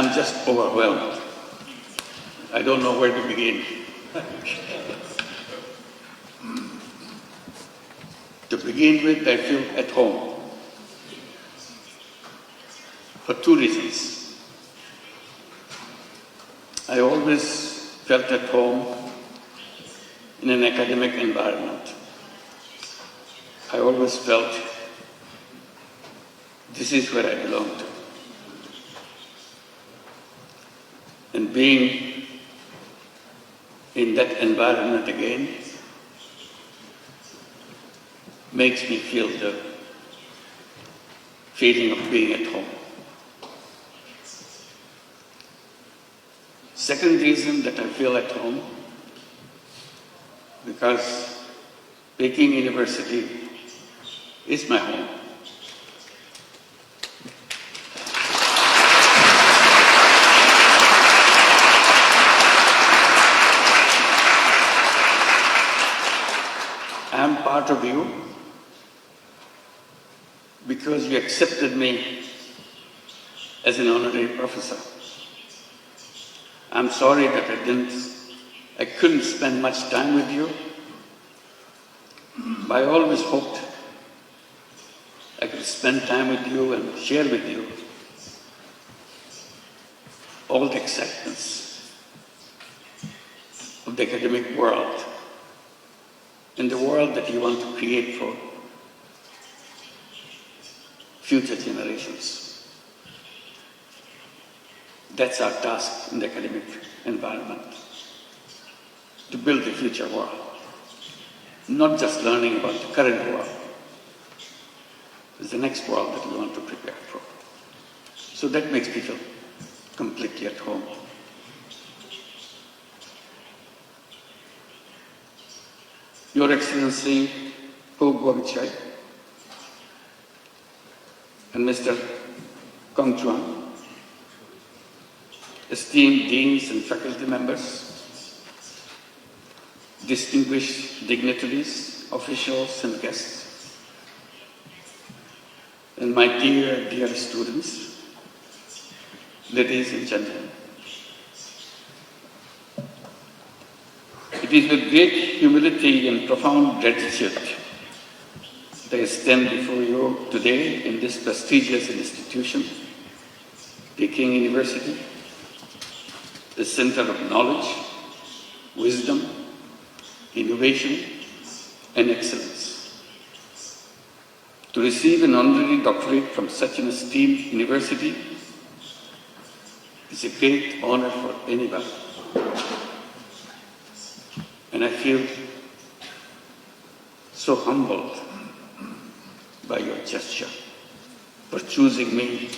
I'm just overwhelmed. I don't know where to begin. To begin with, I feel at home for two reasons. I always felt at home in an academic environment. I always felt this is where I belong to. And being in that environment again makes me feel the feeling of being at home. Second reason that I feel at home, because Peking University is my home. I am part of you because you accepted me as an honorary professor. I'm sorry that I couldn't spend much time with you, but I always hoped I could spend time with you and share with you all the excitements of the academic world and the world that you want to create for future generations. That's our task in the academic environment, to build the future world, not just learning about the current world. It's the next world that we want to prepare for. So that makes me feel completely at home. Your Excellency, Ho Guangchai, and Mr. Kong Chuan, esteemed deans and faculty members, distinguished dignitaries, officials and guests, and my dear, dear students, ladies and gentlemen. It is with great humility and profound gratitude that I stand before you today in this prestigious institution, Peking University, the center of knowledge, wisdom, innovation, and excellence. To receive an honorary doctorate from such an esteemed university is a great honor for anyone. And I feel so humbled by your gesture for choosing me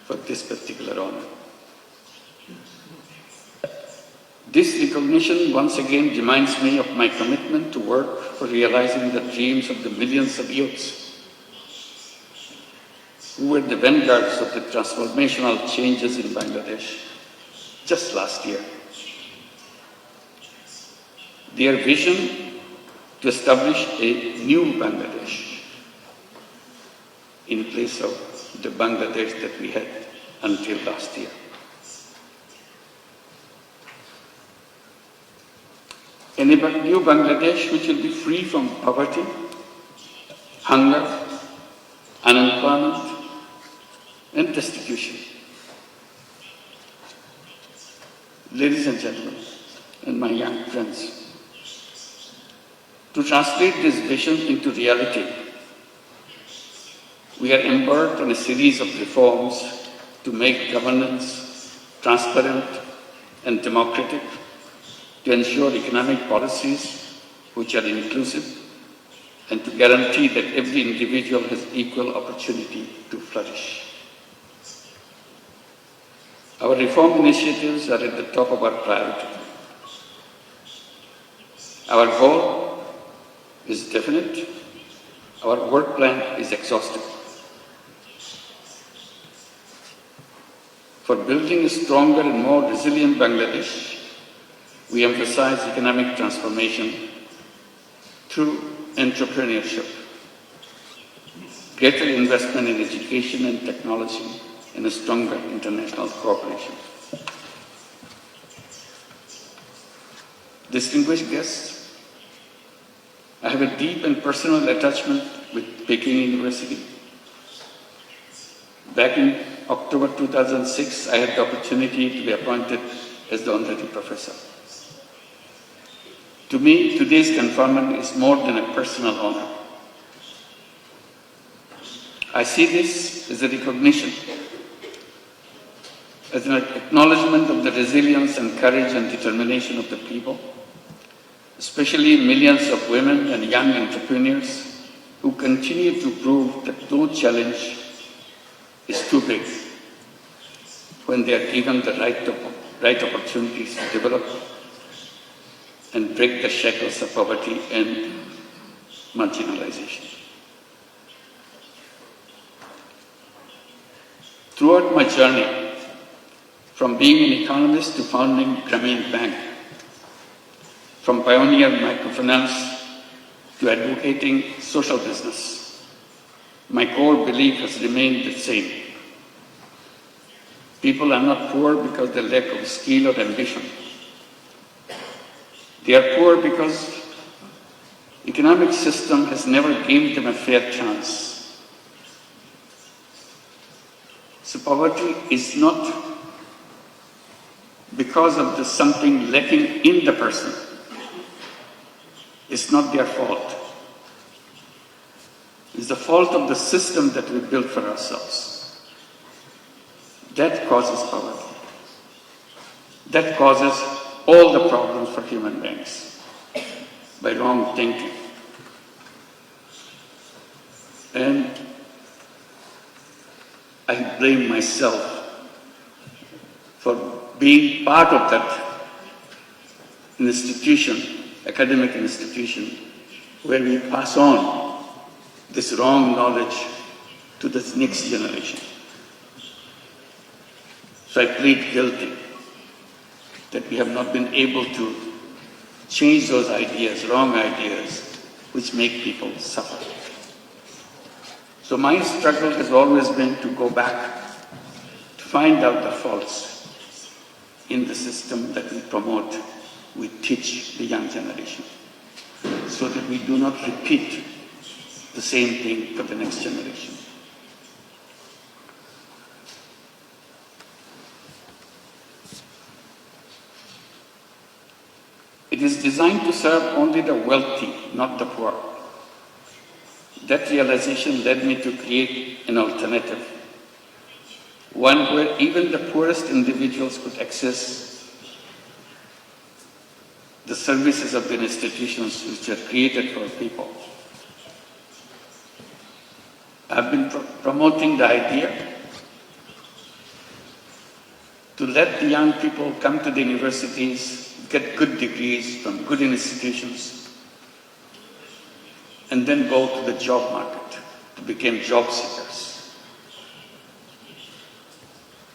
for this particular honor. This recognition once again reminds me of my commitment to work for realizing the dreams of the millions of youths who were the vanguards of the transformational changes in Bangladesh just last year. Their vision to establish a new Bangladesh in place of the Bangladesh that we had until last year. A new Bangladesh which will be free from poverty, hunger, unemployment, and destitution. Ladies and gentlemen, and my young friends, to translate this vision into reality, we are embarked on a series of reforms to make governance transparent and democratic, to ensure economic policies which are inclusive, and to guarantee that every individual has equal opportunity to flourish. Our reform initiatives are at the top of our priority. Our goal is definite. Our work plan is exhaustive. For building a stronger and more resilient Bangladesh, we emphasize economic transformation through entrepreneurship, greater investment in education and technology, and a stronger international cooperation. Distinguished guests, I have a deep and personal attachment with Peking University. Back in October 2006, I had the opportunity to be appointed as the honorary professor. To me, today's conferment is more than a personal honor. I see this as a recognition, as an acknowledgement of the resilience and courage and determination of the people, especially millions of women and young entrepreneurs who continue to prove that no challenge is too big when they are given the right opportunities to develop and break the shackles of poverty and marginalization. Throughout my journey, from being an economist to founding Grameen Bank, from pioneer microfinance to advocating social business, my core belief has remained the same. People are not poor because they lack of skill or ambition. They are poor because the economic system has never given them a fair chance. So poverty is not because of the something lacking in the person. It's not their fault. It's the fault of the system that we built for ourselves. That causes poverty. That causes all the problems for human beings by wrong thinking. And I blame myself for being part of that institution, academic institution, where we pass on this wrong knowledge to the next generation. So I plead guilty that we have not been able to change those ideas, wrong ideas, which make people suffer. So my struggle has always been to go back, to find out the faults in the system that we promote, we teach the young generation, so that we do not repeat the same thing for the next generation. It is designed to serve only the wealthy, not the poor. That realization led me to create an alternative, one where even the poorest individuals could access the services of the institutions which are created for people. I've been promoting the idea to let the young people come to the universities, get good degrees from good institutions, and then go to the job market to become job seekers.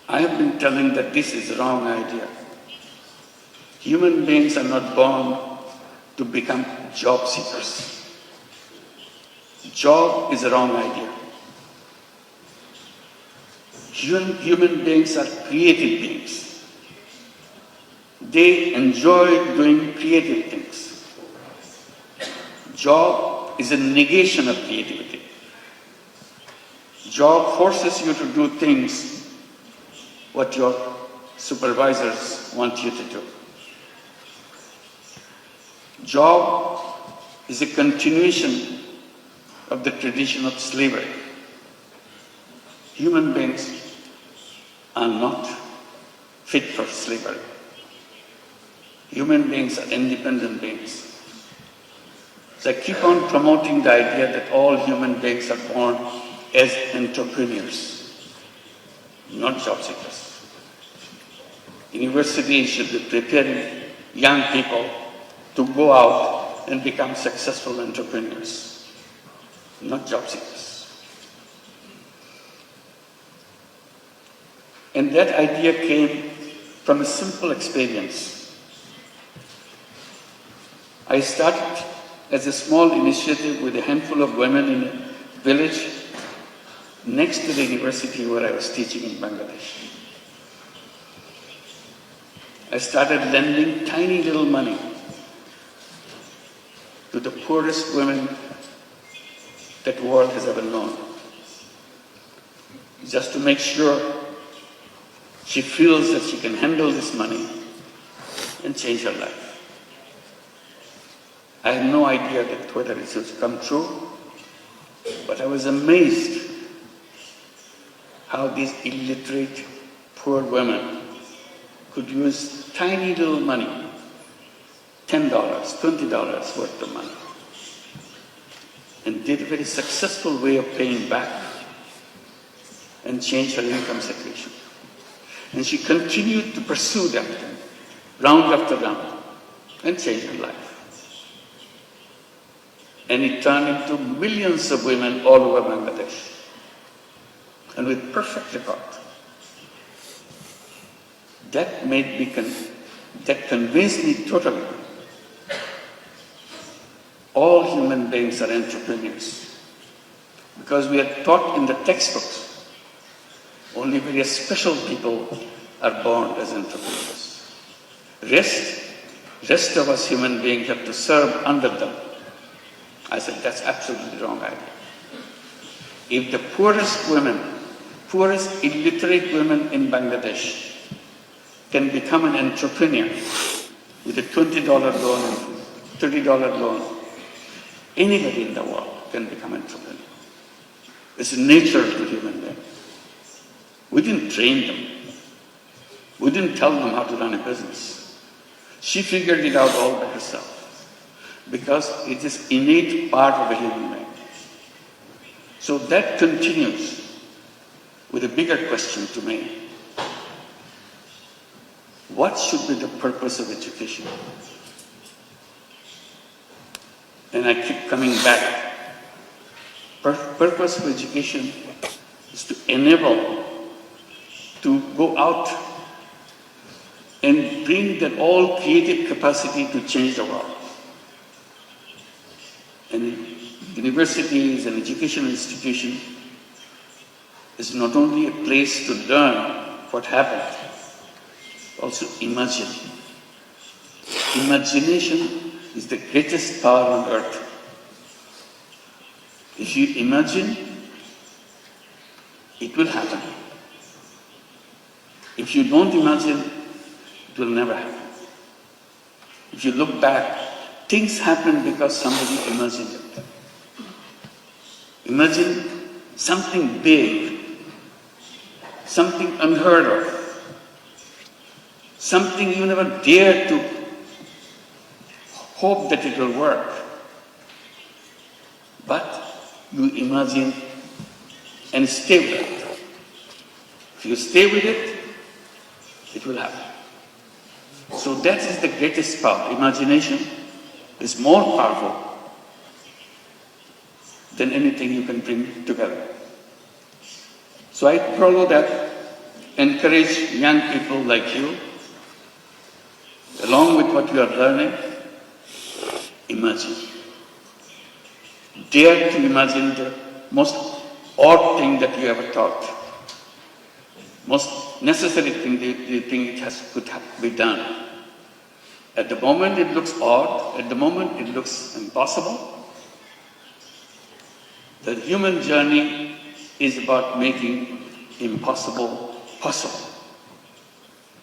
I have been telling that this is a wrong idea. Human beings are not born to become job seekers. Job is a wrong idea. Human beings are creative beings. They enjoy doing creative things. Job is a negation of creativity. Job forces you to do things what your supervisors want you to do. Job is a continuation of the tradition of slavery. Human beings are not fit for slavery. Human beings are independent beings. So I keep on promoting the idea that all human beings are born as entrepreneurs, not job seekers. Universities should be preparing young people to go out and become successful entrepreneurs, not job seekers. And that idea came from a simple experience. I started as a small initiative with a handful of women in a village next to the university where I was teaching in Bangladesh. I started lending tiny little money to the poorest women that the world has ever known, just to make sure she feels that she can handle this money and change her life. I had no idea that whether it would come true, but I was amazed how these illiterate, poor women could use tiny little money, $10, $20 worth of money, and did a very successful way of paying back and change her income situation. And she continued to pursue that round after round and change her life. And it turned into millions of women all over Bangladesh, and with perfect record. That convinced me totally. All human beings are entrepreneurs, because we are taught in the textbooks only very special people are born as entrepreneurs. Rest of us human beings have to serve under them. I said, that's absolutely the wrong idea. If the poorest illiterate women in Bangladesh can become an entrepreneur with a $20 loan and $30 loan, anybody in the world can become an entrepreneur. It's natural to human beings. We didn't train them. We didn't tell them how to run a business. She figured it out all by herself, because it is innate part of a human being. So that continues with a bigger question to me. What should be the purpose of education? And I keep coming back. Purpose of education is to enable to go out and bring that all creative capacity to change the world. And university is an educational institution. Is not only a place to learn what happened, also imagine. Imagination is the greatest power on earth. If you imagine, it will happen. If you don't imagine, it will never happen. If you look back, things happen because somebody imagined it. Imagine something big, something unheard of, something you never dared to hope that it will work. But you imagine and stay with it. If you stay with it, it will happen. So that is the greatest power. Imagination is more powerful than anything you can bring together. So I follow that, encourage young people like you, along with what you are learning, imagine. Dare to imagine the most odd thing that you ever thought, most necessary thing you think could be done. At the moment it looks odd, at the moment it looks impossible. The human journey is about making impossible possible.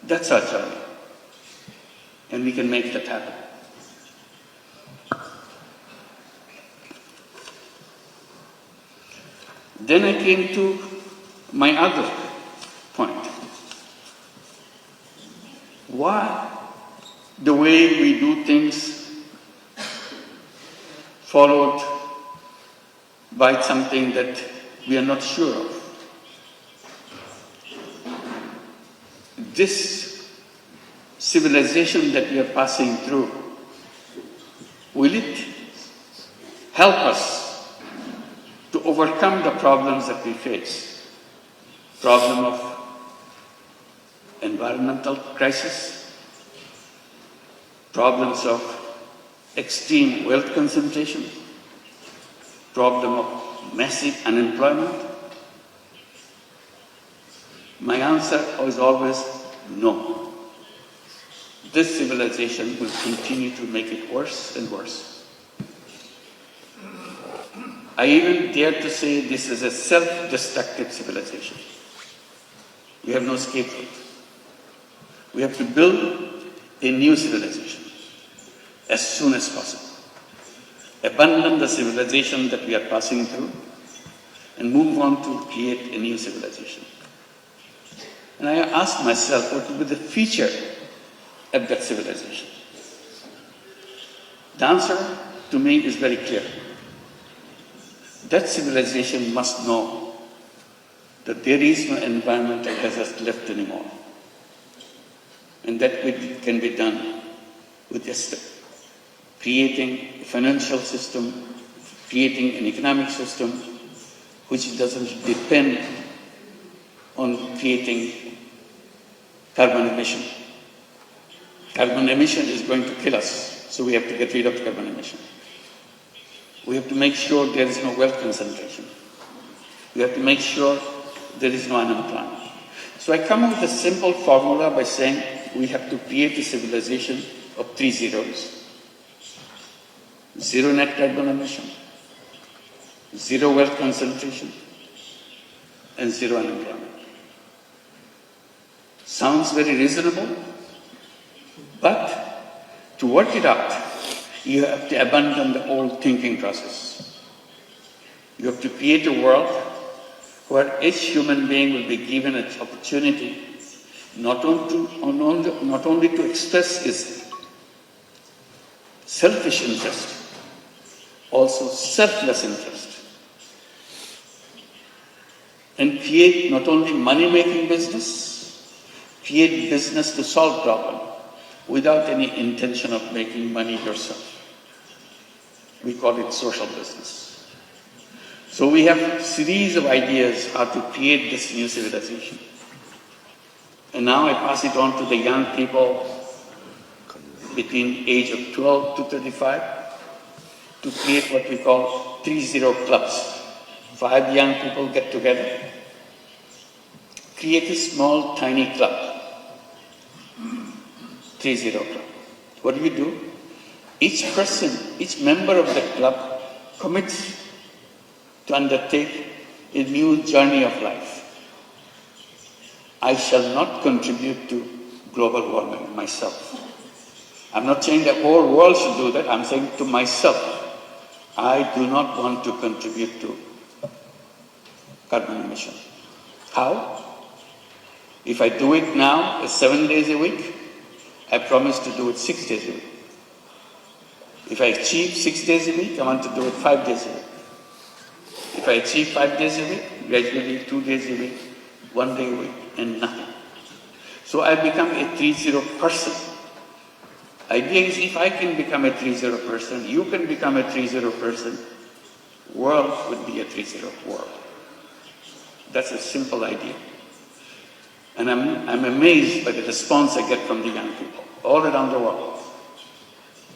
That's our journey. And we can make that happen. Then I came to my other point. Why the way we do things followed by something that we are not sure of? This civilization that we are passing through, will it help us to overcome the problems that we face? Problem of environmental crisis, problems of extreme wealth concentration, problem of massive unemployment, My answer is always no. This civilization will continue to make it worse and worse. I even dare to say this is a self-destructive civilization. We have no scapegoat. We have to build a new civilization as soon as possible. Abandon the civilization that we are passing through and move on to create a new civilization. And I asked myself, what will be the feature of that civilization? The answer to me is very clear. That civilization must know that there is no environmental hazard left anymore. And that can be done with just creating a financial system, creating an economic system which doesn't depend on creating carbon emission. Carbon emission is going to kill us, so we have to get rid of carbon emission. We have to make sure there is no wealth concentration. We have to make sure there is no unemployment. So I come up with a simple formula by saying we have to create a civilization of 3 zeros. 0 net carbon emission, 0 wealth concentration, and 0 unemployment. Sounds very reasonable, but to work it out, you have to abandon the old thinking process. You have to create a world where each human being will be given an opportunity not only to express his selfish interest, also selfless interest, and create not only money-making business, create business to solve problems without any intention of making money yourself. We call it social business. So we have a series of ideas how to create this new civilization. And now I pass it on to the young people between age of 12 to 35 to create what we call 3-0 clubs. 5 young people get together, create a small, tiny club, 3-0 club. What do? Each person, each member of the club commits to undertake a new journey of life. I shall not contribute to global warming myself. I'm not saying the whole world should do that. I'm saying to myself, I do not want to contribute to carbon emission. How? If I do it now, 7 days a week, I promise to do it 6 days a week. If I achieve 6 days a week, I want to do it 5 days a week. If I achieve 5 days a week, gradually 2 days a week, 1 day a week, and nothing. So I become a 3-0 person. Idea is if I can become a 3-0 person, you can become a 3-0 person, world would be a 3-0 world. That's a simple idea. And I'm amazed by the response I get from the young people all around the world.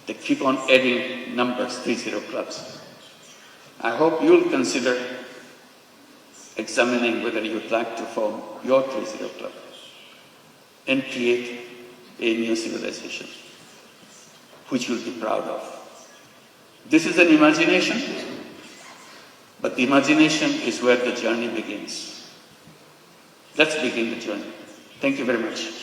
They keep on adding numbers, 3-0 clubs. I hope you'll consider examining whether you'd like to form your 3-0 club and create a new civilization, which you'll be proud of. This is an imagination, but the imagination is where the journey begins. Let's begin the journey. Thank you very much.